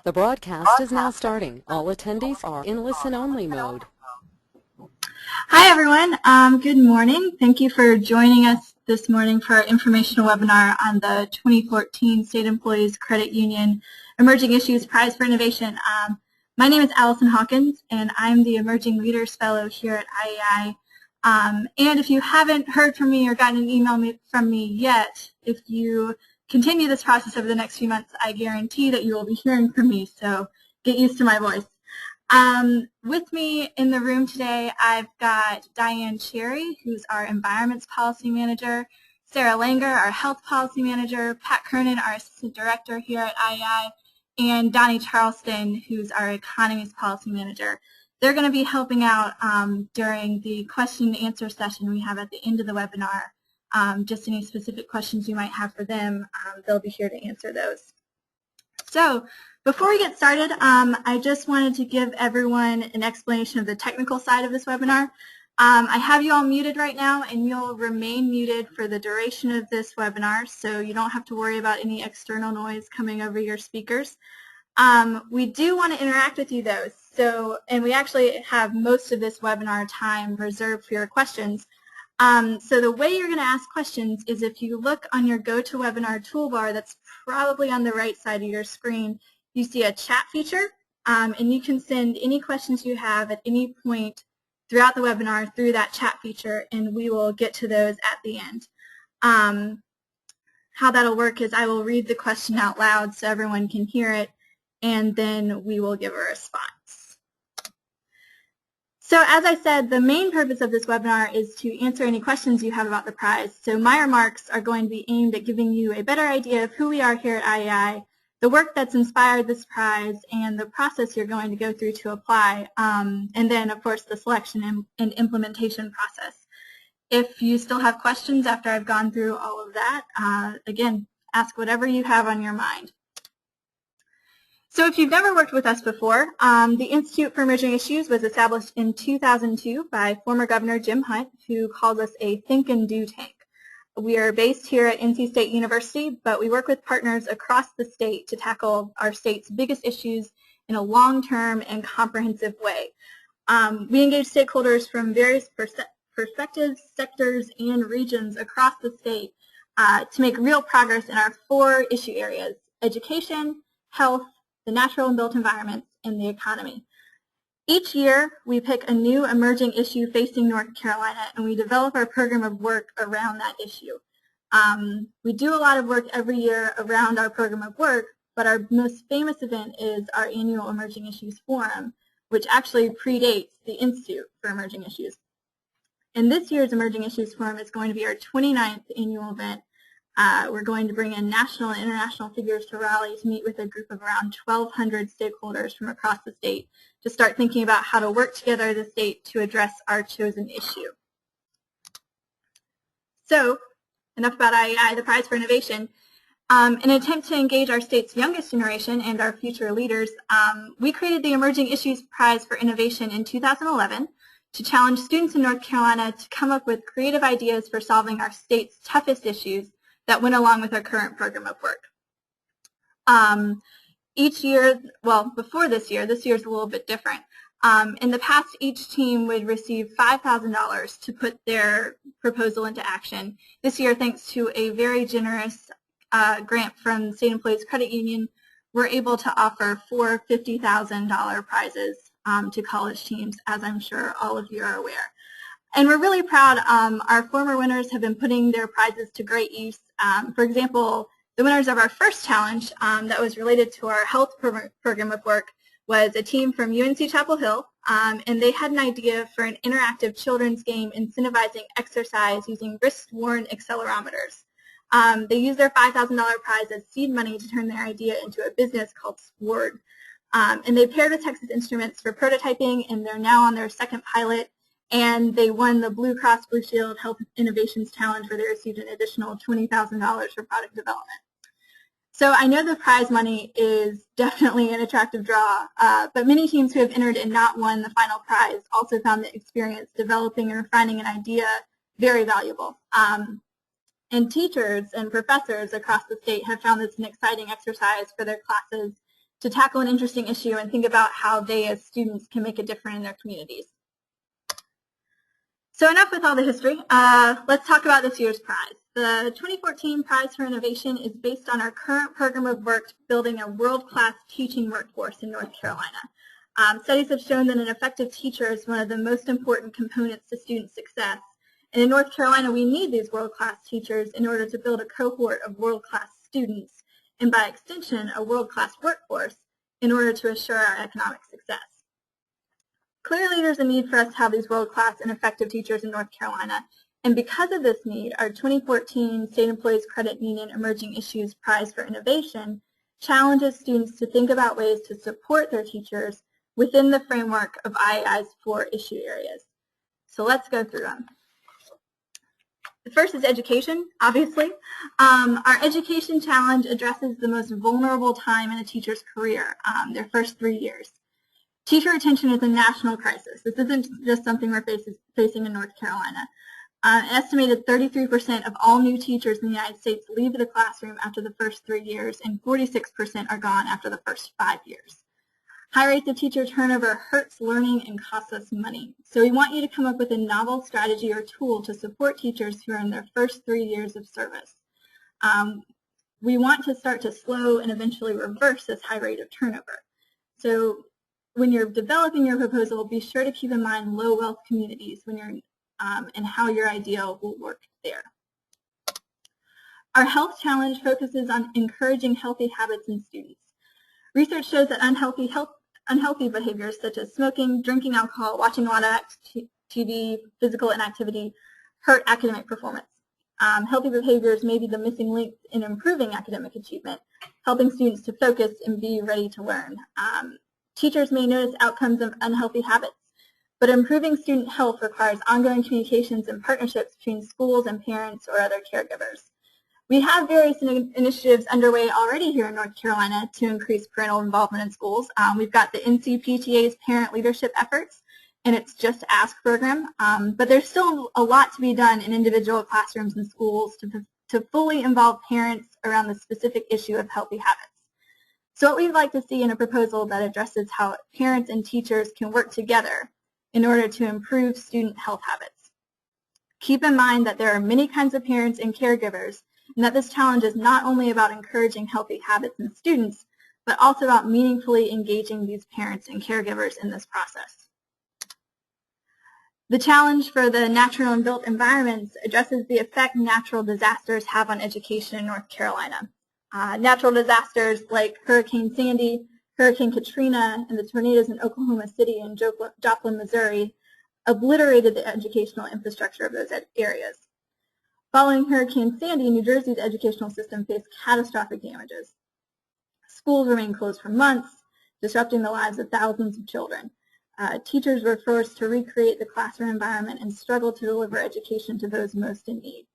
The broadcast is now starting. All attendees are in listen-only mode. Hi everyone, good morning. Thank you for joining us this morning for our informational webinar on the 2014 State Employees Credit Union Emerging Issues Prize for Innovation. My name is Allison Hawkins and I'm the Emerging Leaders Fellow here at IEI. And if you haven't heard from me or gotten an email from me yet, if you continue this process over the next few months, I guarantee that you will be hearing from me, so get used to my voice. With me in the room today, I've got Diane Cherry, who's our Environments Policy Manager, Sarah Langer, our Health Policy Manager, Pat Kernan, our Assistant Director here at IEI, and Donnie Charleston, who's our Economist Policy Manager. They're going to be helping out during the question and answer session we have at the end of the webinar. Just any specific questions you might have for them, they'll be here to answer those. So before we get started, I just wanted to give everyone an explanation of the technical side of this webinar. I have you all muted right now, and you'll remain muted for the duration of this webinar, so you don't have to worry about any external noise coming over your speakers. We do want to interact with you, though, and we actually have most of this webinar time reserved for your questions. So the way you're going to ask questions is if you look on your GoToWebinar toolbar that's probably on the right side of your screen, you see a chat feature, and you can send any questions you have at any point throughout the webinar through that chat feature, and we will get to those at the end. How that'll work is I will read the question out loud so everyone can hear it, and then we will give a response. So as I said, the main purpose of this webinar is to answer any questions you have about the prize. So my remarks are going to be aimed at giving you a better idea of who we are here at IEI, the work that's inspired this prize, and the process you're going to go through to apply, and then, of course, the selection and implementation process. If you still have questions after I've gone through all of that, again, ask whatever you have on your mind. So if you've never worked with us before, the Institute for Emerging Issues was established in 2002 by former Governor Jim Hunt, who calls us a think and do tank. We are based here at NC State University, but we work with partners across the state to tackle our state's biggest issues in a long-term and comprehensive way. We engage stakeholders from various perspectives, sectors, and regions across the state to make real progress in our 4 issue areas: education, health, the natural and built environments, and the economy. Each year, we pick a new emerging issue facing North Carolina, and we develop our program of work around that issue. We do a lot of work every year around our program of work, but our most famous event is our annual Emerging Issues Forum, which actually predates the Institute for Emerging Issues. And this year's Emerging Issues Forum is going to be our 29th annual event. We're going to bring in national and international figures to Raleigh to meet with a group of around 1,200 stakeholders from across the state to start thinking about how to work together as a state to address our chosen issue. So, enough about IEI, the Prize for Innovation. In an attempt to engage our state's youngest generation and our future leaders, we created the Emerging Issues Prize for Innovation in 2011 to challenge students in North Carolina to come up with creative ideas for solving our state's toughest issues that went along with our current program of work. Each year, well, before this year's a little bit different. In the past, each team would receive $5,000 to put their proposal into action. This year, thanks to a very generous grant from State Employees Credit Union, we're able to offer 4 $50,000 prizes to college teams, as I'm sure all of you are aware. And we're really proud. Our former winners have been putting their prizes to great use. For example, the winners of our first challenge that was related to our health program of work was a team from UNC Chapel Hill, and they had an idea for an interactive children's game incentivizing exercise using wrist-worn accelerometers. They used their $5,000 prize as seed money to turn their idea into a business called Sword. And they paired with Texas Instruments for prototyping, and they're now on their second pilot. And they won the Blue Cross Blue Shield Health Innovations Challenge, where they received an additional $20,000 for product development. So I know the prize money is definitely an attractive draw, but many teams who have entered and not won the final prize also found the experience developing and refining an idea very valuable. And teachers and professors across the state have found this an exciting exercise for their classes to tackle an interesting issue and think about how they as students can make a difference in their communities. So enough with all the history. Let's talk about this year's prize. The 2014 Prize for Innovation is based on our current program of work building a world-class teaching workforce in North Carolina. Studies have shown that an effective teacher is one of the most important components to student success. And in North Carolina, we need these world-class teachers in order to build a cohort of world-class students, and by extension, a world-class workforce in order to assure our economic success. Clearly, there's a need for us to have these world-class and effective teachers in North Carolina, and because of this need, our 2014 State Employees Credit Union Emerging Issues Prize for Innovation challenges students to think about ways to support their teachers within the framework of IAI's 4 issue areas. So let's go through them. The first is education, obviously. Our education challenge addresses the most vulnerable time in a teacher's career, their first 3 years. Teacher retention is a national crisis. This isn't just something we're facing in North Carolina. An estimated 33% of all new teachers in the United States leave the classroom after the first 3 years, and 46% are gone after the first 5 years. High rates of teacher turnover hurts learning and costs us money. So we want you to come up with a novel strategy or tool to support teachers who are in their first 3 years of service. We want to start to slow and eventually reverse this high rate of turnover. So when you're developing your proposal, be sure to keep in mind low wealth communities when you're and how your idea will work there. Our health challenge focuses on encouraging healthy habits in students. Research shows that unhealthy behaviors such as smoking, drinking alcohol, watching a lot of TV, physical inactivity hurt academic performance. Healthy behaviors may be the missing link in improving academic achievement, helping students to focus and be ready to learn. Teachers may notice outcomes of unhealthy habits, but improving student health requires ongoing communications and partnerships between schools and parents or other caregivers. We have various initiatives underway already here in North Carolina to increase parental involvement in schools. We've got the NCPTA's Parent Leadership Efforts and its Just Ask program, but there's still a lot to be done in individual classrooms and schools to fully involve parents around the specific issue of healthy habits. So what we'd like to see in a proposal that addresses how parents and teachers can work together in order to improve student health habits. Keep in mind that there are many kinds of parents and caregivers, and that this challenge is not only about encouraging healthy habits in students, but also about meaningfully engaging these parents and caregivers in this process. The challenge for the natural and built environments addresses the effect natural disasters have on education in North Carolina. Natural disasters like Hurricane Sandy, Hurricane Katrina, and the tornadoes in Oklahoma City and Joplin, Missouri obliterated the educational infrastructure of those areas. Following Hurricane Sandy, New Jersey's educational system faced catastrophic damages. Schools remained closed for months, disrupting the lives of thousands of children. Teachers were forced to recreate the classroom environment and struggled to deliver education to those most in need.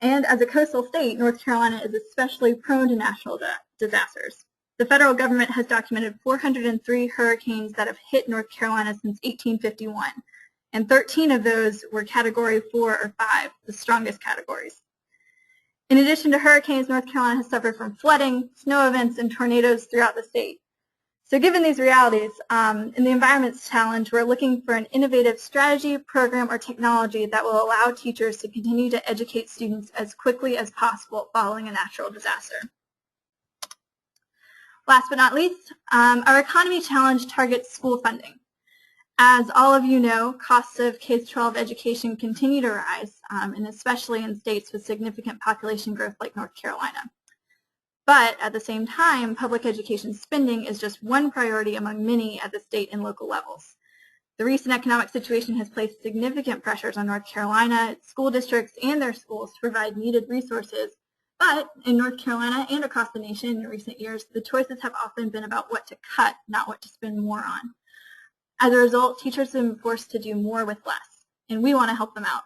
And as a coastal state, North Carolina is especially prone to natural disasters. The federal government has documented 403 hurricanes that have hit North Carolina since 1851, and 13 of those were Category 4 or 5, the strongest categories. In addition to hurricanes, North Carolina has suffered from flooding, snow events, and tornadoes throughout the state. So given these realities, in the Environments Challenge, we're looking for an innovative strategy, program, or technology that will allow teachers to continue to educate students as quickly as possible following a natural disaster. Last but not least, our Economy Challenge targets school funding. As all of you know, costs of K-12 education continue to rise, and especially in states with significant population growth like North Carolina. But at the same time, public education spending is just one priority among many at the state and local levels. The recent economic situation has placed significant pressures on North Carolina, school districts, and their schools to provide needed resources. But in North Carolina and across the nation in recent years, the choices have often been about what to cut, not what to spend more on. As a result, teachers have been forced to do more with less, and we want to help them out.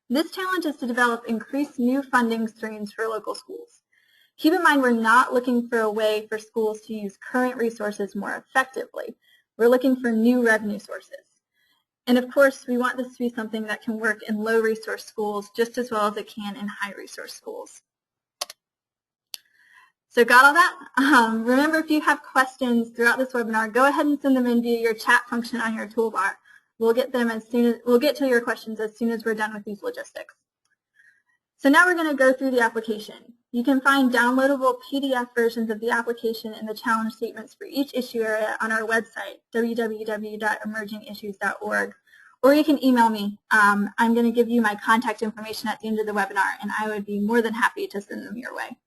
This challenge is to develop increased new funding streams for local schools. Keep in mind we're not looking for a way for schools to use current resources more effectively. We're looking for new revenue sources. And of course, we want this to be something that can work in low-resource schools just as well as it can in high-resource schools. So got all that? Remember, if you have questions throughout this webinar, go ahead and send them in via your chat function on your toolbar. We'll get to your questions as soon as we're done with these logistics. So now we're going to go through the application. You can find downloadable PDF versions of the application and the challenge statements for each issue area on our website, www.emergingissues.org, or you can email me. I'm going to give you my contact information at the end of the webinar, and I would be more than happy to send them your way.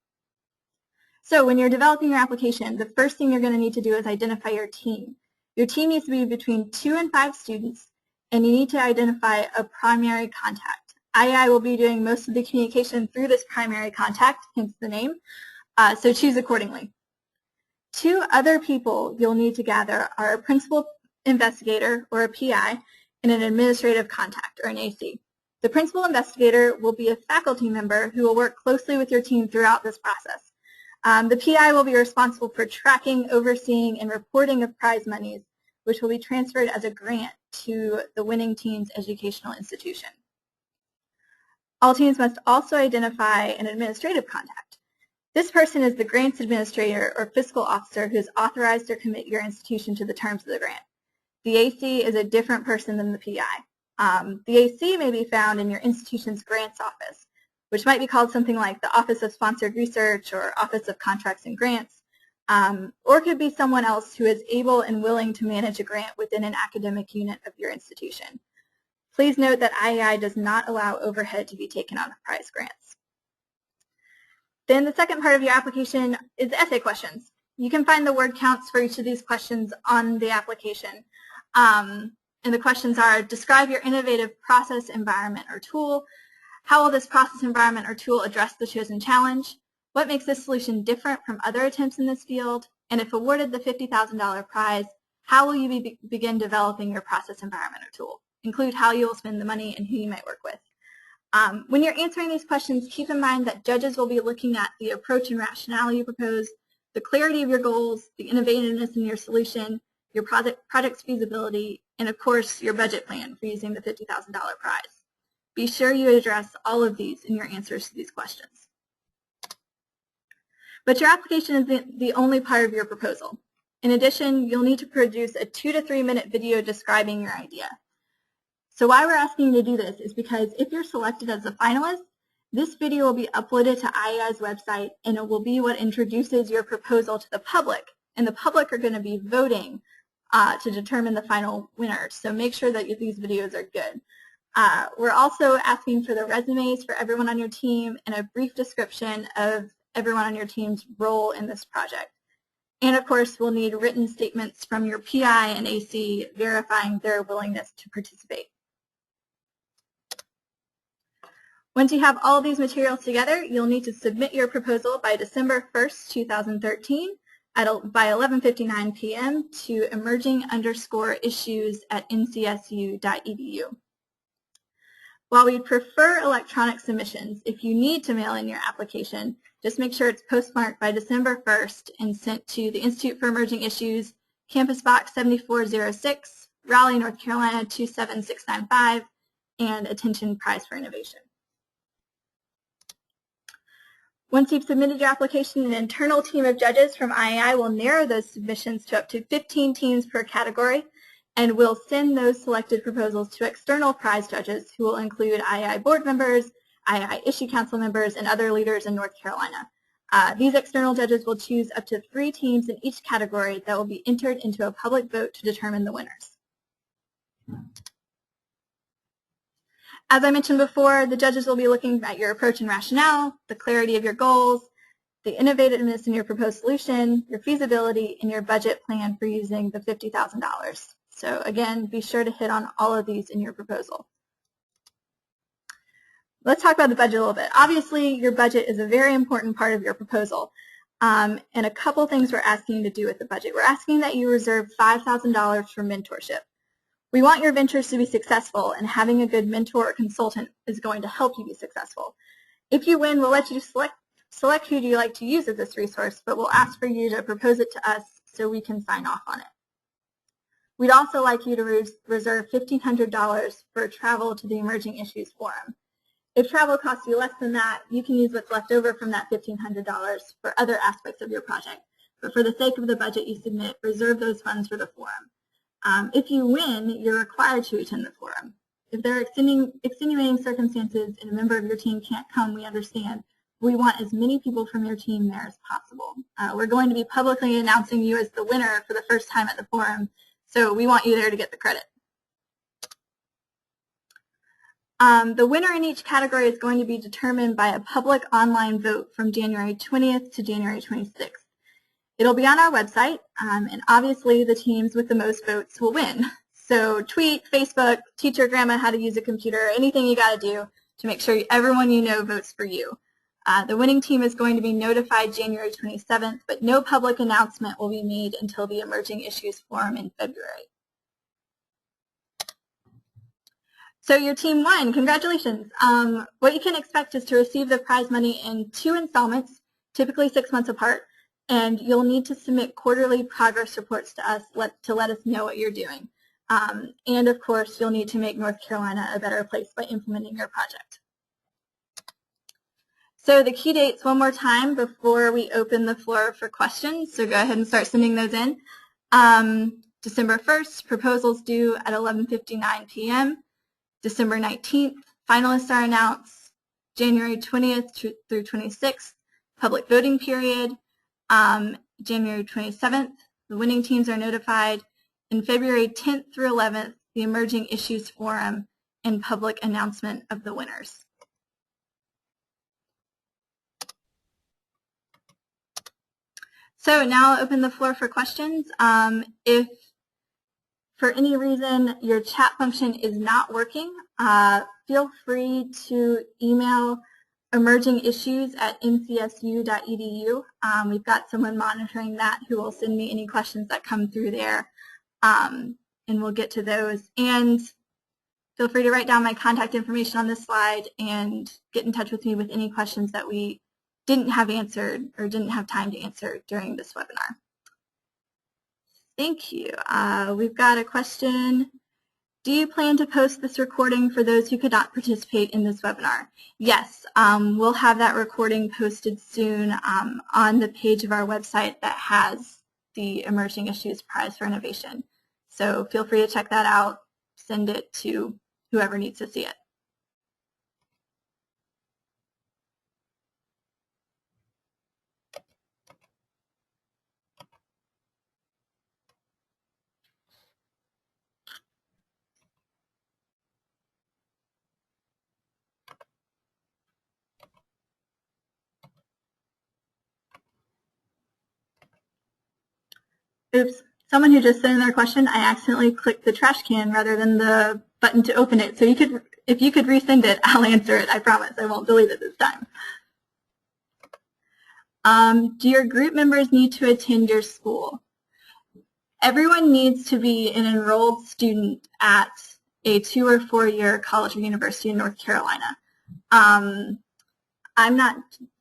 So when you're developing your application, the first thing you're going to need to do is identify your team. Your team needs to be between 2 and 5 students, and you need to identify a primary contact. II will be doing most of the communication through this primary contact, hence the name, so choose accordingly. 2 other people you'll need to gather are a principal investigator, or a PI, and an administrative contact, or an AC. The principal investigator will be a faculty member who will work closely with your team throughout this process. The PI will be responsible for tracking, overseeing, and reporting of prize monies, which will be transferred as a grant to the winning team's educational institution. All teams must also identify an administrative contact. This person is the grants administrator or fiscal officer who is authorized to commit your institution to the terms of the grant. The AC is a different person than the PI. The AC may be found in your institution's grants office, which might be called something like the Office of Sponsored Research or Office of Contracts and Grants, or could be someone else who is able and willing to manage a grant within an academic unit of your institution. Please note that IEI does not allow overhead to be taken out of prize grants. Then the second part of your application is essay questions. You can find the word counts for each of these questions on the application. And the questions are, describe your innovative process, environment, or tool. How will this process, environment, or tool address the chosen challenge? What makes this solution different from other attempts in this field? And if awarded the $50,000 prize, how will you begin developing your process, environment, or tool? Include how you will spend the money and who you might work with. When you're answering these questions, keep in mind that judges will be looking at the approach and rationale you propose, the clarity of your goals, the innovativeness in your solution, your project's feasibility, and of course, your budget plan for using the $50,000 prize. Be sure you address all of these in your answers to these questions. But your application isn't the only part of your proposal. In addition, you'll need to produce a 2 to 3 minute video describing your idea. So why we're asking you to do this is because if you're selected as a finalist, this video will be uploaded to IEI's website, and it will be what introduces your proposal to the public. And the public are going to be voting to determine the final winners. So make sure that these videos are good. We're also asking for the resumes for everyone on your team and a brief description of everyone on your team's role in this project. And of course, we'll need written statements from your PI and AC verifying their willingness to participate. Once you have all of these materials together, you'll need to submit your proposal by December 1st, 2013 by 11:59 p.m. to emerging_issues@ncsu.edu. While we prefer electronic submissions, if you need to mail in your application, just make sure it's postmarked by December 1st and sent to the Institute for Emerging Issues, Campus Box 7406, Raleigh, North Carolina 27695, and attention Prize for Innovation. Once you've submitted your application, an internal team of judges from IEI will narrow those submissions to up to 15 teams per category, and we'll send those selected proposals to external prize judges who will include IEI board members, IEI issue council members, and other leaders in North Carolina. These external judges will choose up to 3 teams in each category that will be entered into a public vote to determine the winners. As I mentioned before, the judges will be looking at your approach and rationale, the clarity of your goals, the innovativeness in your proposed solution, your feasibility, and your budget plan for using the $50,000. So again, be sure to hit on all of these in your proposal. Let's talk about the budget a little bit. Obviously, your budget is a very important part of your proposal. And a couple things we're asking you to do with the budget. We're asking that you reserve $5,000 for mentorship. We want your ventures to be successful, and having a good mentor or consultant is going to help you be successful. If you win, we'll let you select who you like to use as this resource, but we'll ask for you to propose it to us so we can sign off on it. We'd also like you to reserve $1,500 for travel to the Emerging Issues Forum. If travel costs you less than that, you can use what's left over from that $1,500 for other aspects of your project. But for the sake of the budget you submit, reserve those funds for the forum. If you win, you're required to attend the forum. If there are extenuating circumstances and a member of your team can't come, we understand. We want as many people from your team there as possible. We're going to be publicly announcing you as the winner for the first time at the forum, so we want you there to get the credit. The winner in each category is going to be determined by a public online vote from January 20th to January 26th. It'll be on our website, and obviously the teams with the most votes will win. So tweet, Facebook, teach your grandma how to use a computer, anything you got to do to make sure everyone you know votes for you. The winning team is going to be notified January 27th, but no public announcement will be made until the Emerging Issues Forum in February. So your team won. Congratulations. What you can expect is to receive the prize money in 2 installments, typically 6 months apart, and you'll need to submit quarterly progress reports to us to let us know what you're doing. And of course, you'll need to make North Carolina a better place by implementing your project. So the key dates one more time before we open the floor for questions. So go ahead and start sending those in. December 1st, proposals due at 11:59 p.m. December 19th, finalists are announced. January 20th through 26th, public voting period. January 27th, the winning teams are notified. And February 10th through 11th, the Emerging Issues Forum and public announcement of the winners. So now I'll open the floor for questions. If for any reason your chat function is not working, feel free to email emergingissues@ncsu.edu. We've got someone monitoring that who will send me any questions that come through there, and we'll get to those. And feel free to write down my contact information on this slide and get in touch with me with any questions that we didn't have answered or didn't have time to answer during this webinar. Thank you. We've got a question. Do you plan to post this recording for those who could not participate in this webinar? Yes, we'll have that recording posted soon on the page of our website that has the Emerging Issues Prize for Innovation. So feel free to check that out, send it to whoever needs to see it. Oops, someone who just sent in their question, I accidentally clicked the trash can rather than the button to open it. So if you could resend it, I'll answer it. I promise. I won't delete it this time. Do your group members need to attend your school? Everyone needs to be an enrolled student at a 2- or 4-year college or university in North Carolina.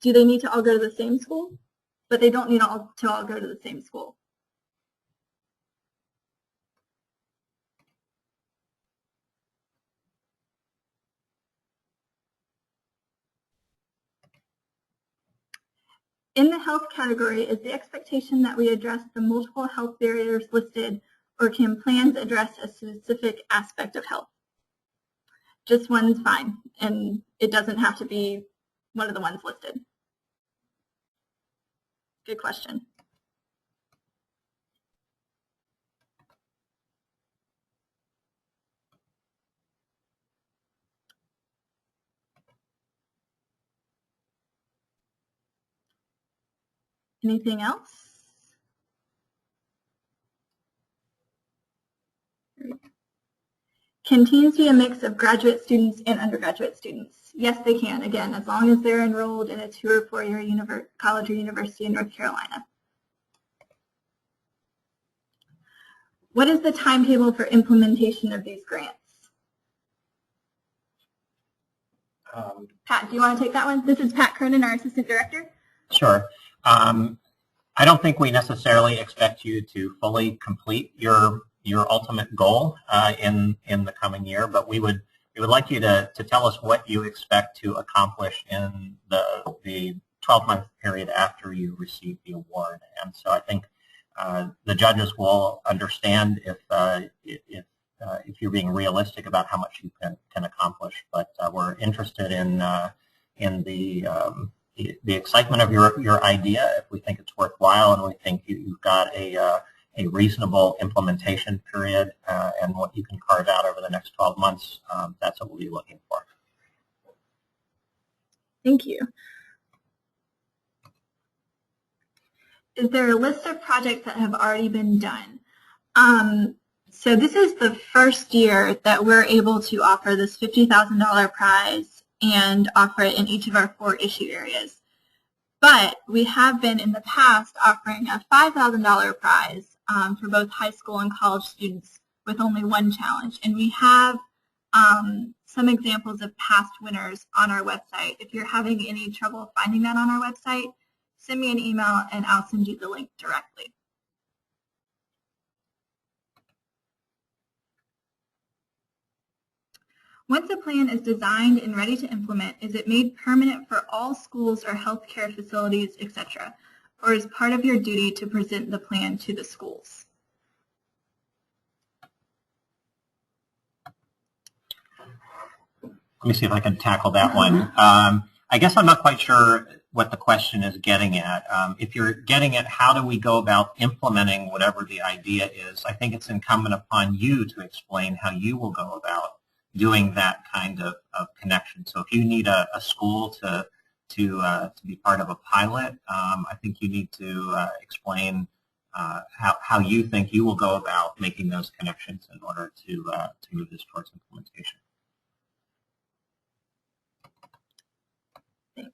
Do they need to all go to the same school? But they don't need to all go to the same school. In the health category, is the expectation that we address the multiple health barriers listed, or can plans address a specific aspect of health? Just one's fine, and it doesn't have to be one of the ones listed. Good question. Anything else? Can teams be a mix of graduate students and undergraduate students? Yes, they can, again, as long as they're enrolled in a 2- or 4-year college or university in North Carolina. What is the timetable for implementation of these grants? Pat, do you want to take that one? This is Pat Cronin, our Assistant Director. Sure. I don't think we necessarily expect you to fully complete your ultimate goal in the coming year, but we would we would like you to tell us what you expect to accomplish in the 12-month period after you receive the award. And so I think the judges will understand if you're being realistic about how much you can accomplish. But we're interested in the excitement of your idea, if we think it's worthwhile, and we think you've got a reasonable implementation period and what you can carve out over the next 12 months. That's what we'll be looking for. Thank you. Is there a list of projects that have already been done? So this is the first year that we're able to offer this $50,000 prize and offer it in each of our 4 issue areas. But we have been in the past offering a $5,000 prize for both high school and college students with only 1 challenge. And we have some examples of past winners on our website. If you're having any trouble finding that on our website, send me an email and I'll send you the link directly. Once a plan is designed and ready to implement, is it made permanent for all schools or healthcare facilities, etc., or is part of your duty to present the plan to the schools? Let me see if I can tackle that one. I guess I'm not quite sure what the question is getting at. If you're getting at how do we go about implementing whatever the idea is, I think it's incumbent upon you to explain how you will go about doing that kind of connection. So if you need a school to be part of a pilot, I think you need to explain how you think you will go about making those connections in order to move this towards implementation. Thanks.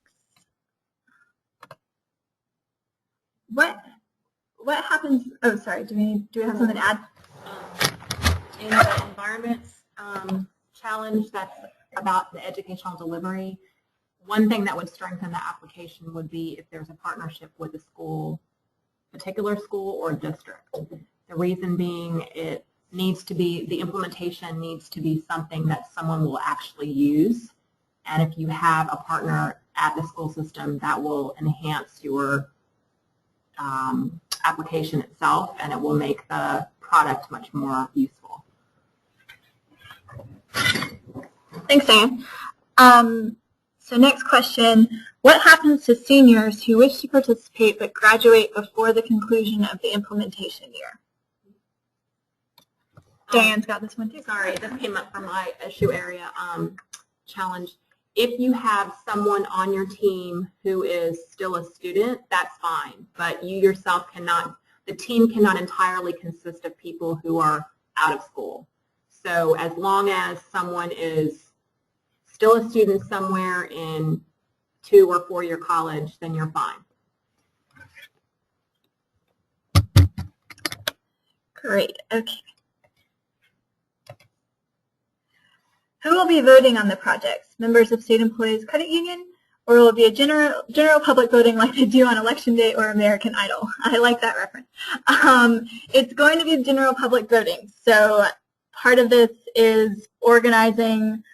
What happens? Oh, sorry. Do we have something to add? In the environments challenge that's about the educational delivery, one thing that would strengthen the application would be if there's a partnership with a school, particular school or district. The reason being it needs to be, the implementation needs to be something that someone will actually use. And if you have a partner at the school system, that will enhance your application itself, and it will make the product much more useful. Thanks, Diane. So next question, what happens to seniors who wish to participate but graduate before the conclusion of the implementation year? Diane's got this one too. Sorry, this came up from my issue area challenge. If you have someone on your team who is still a student, that's fine, but you yourself cannot, the team cannot entirely consist of people who are out of school. So as long as someone is still a student somewhere in 2- or 4-year college, then you're fine. Great, okay. Who will be voting on the projects? Members of State Employees Credit Union, or will it be a general public voting like they do on Election Day or American Idol? I like that reference. It's going to be general public voting. So part of this is organizing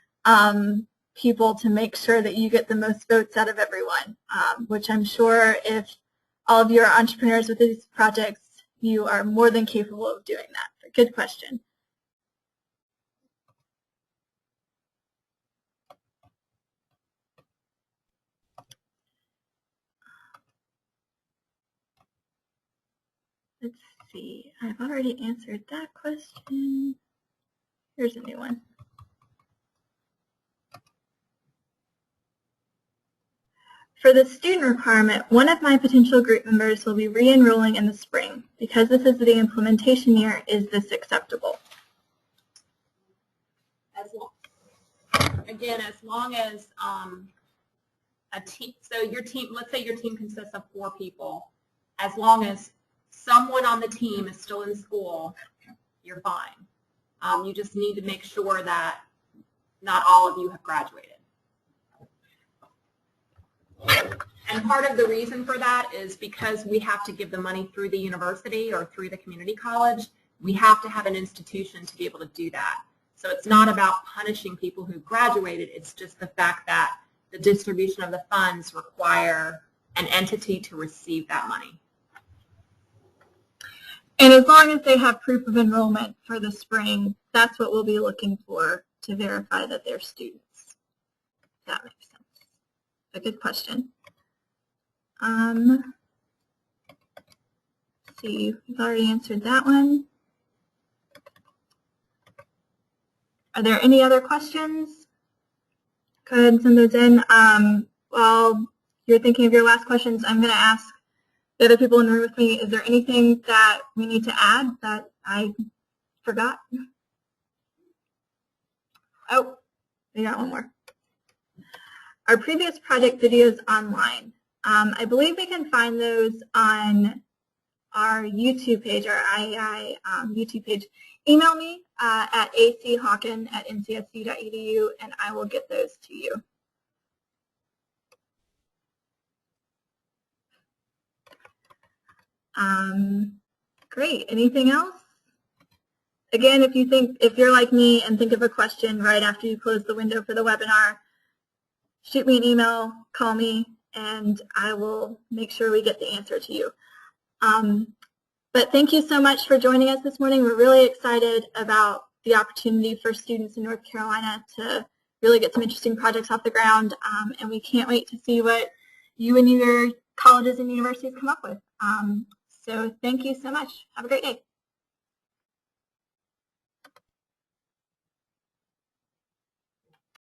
people to make sure that you get the most votes out of everyone, which I'm sure if all of you are entrepreneurs with these projects, you are more than capable of doing that. Good question. Let's see, I've already answered that question. Here's a new one. For the student requirement, one of my potential group members will be re-enrolling in the spring. Because this is the implementation year, is this acceptable? Again, as long as a team, so your team, let's say your team consists of 4 people, as long as someone on the team is still in school, you're fine. You just need to make sure that not all of you have graduated. And part of the reason for that is because we have to give the money through the university or through the community college. We have to have an institution to be able to do that. So it's not about punishing people who graduated. It's just the fact that the distribution of the funds require an entity to receive that money. And as long as they have proof of enrollment for the spring, that's what we'll be looking for to verify that they're students. That makes sense. A good question. Let's see, we've already answered that one. Are there any other questions? Go ahead and send those in. While you're thinking of your last questions, I'm going to ask the other people in the room with me, is there anything that we need to add that I forgot? Oh, we got one more. Our previous project videos online. I believe we can find those on our YouTube page, our IEI YouTube page. Email me at achawken@ncsc.edu, and I will get those to you. Great. Anything else? Again, if you're like me and think of a question right after you close the window for the webinar, shoot me an email, call me, and I will make sure we get the answer to you. But thank you so much for joining us this morning. We're really excited about the opportunity for students in North Carolina to really get some interesting projects off the ground, and we can't wait to see what you and your colleges and universities come up with. So thank you so much. Have a great day.